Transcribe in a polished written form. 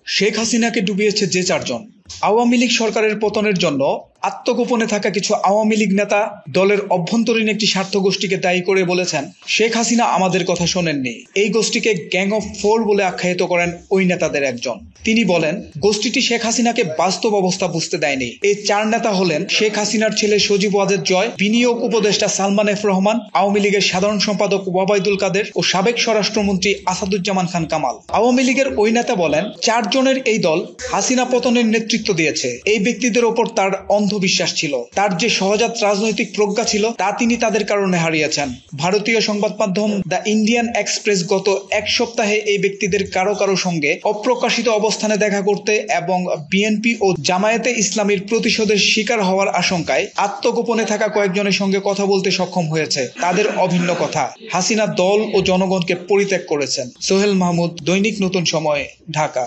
শেখ হাসিনাকে ডুবিয়েছে যে চারজন। আওয়ামী লীগ সরকারের পতনের জন্য আত্মগোপনে থাকা কিছু আওয়ামী লীগ নেতা দলের অভ্যন্তরীণ একটি স্বার্থ গোষ্ঠীকে দায়ী করে বলেছেন, শেখ হাসিনা আমাদের কথা শোনেননি। এই গোষ্ঠীকে গ্যাং অফ ফোর বলে আখ্যায়িত করেন ওই নেতাদের একজন। তিনি বলেন, গোষ্ঠীটি শেখ হাসিনাকে বাস্তব অবস্থা বুঝতে দেয়নি। এই চার নেতা হলেন শেখ হাসিনার ছেলে সজীব ওয়াজেদ জয়, বিনিয়োগ উপদেষ্টা সালমান এফ রহমান, আওয়ামী লীগের সাধারণ সম্পাদক ওবায়দুল কাদের ও সাবেক স্বরাষ্ট্রমন্ত্রী আসাদুজ্জামান খান কামাল। আওয়ামী লীগের ওই নেতা বলেন, চারজনের এই দল হাসিনা পতনের নেতৃত্ব দিয়েছে। এই ব্যক্তিদের ওপর তার অন্ধবিশ্বাস ছিল। তার যে সহজাত রাজনৈতিক প্রজ্ঞা ছিল তা তিনি তাদের কারণে হারিয়েছেন। ভারতীয় সংবাদ মাধ্যম দ্য ইন্ডিয়ান এক্সপ্রেস গত এক সপ্তাহে এই ব্যক্তিদের কারো কারো সঙ্গে অপ্রকাশিত অবস্থানে দেখা করতে এবং বিএনপি ও জামায়াতে ইসলামীর প্রতিশোধের শিকার হওয়ার আশঙ্কায় আত্মগোপনে থাকা কয়েকজনের সঙ্গে কথা বলতে সক্ষম হয়েছে। তাদের অভিন্ন কথা, হাসিনা দল ও জনগণকে পরিত্যাগ করেছেন। সোহেল মাহমুদ, দৈনিক নতুন সময়, ঢাকা।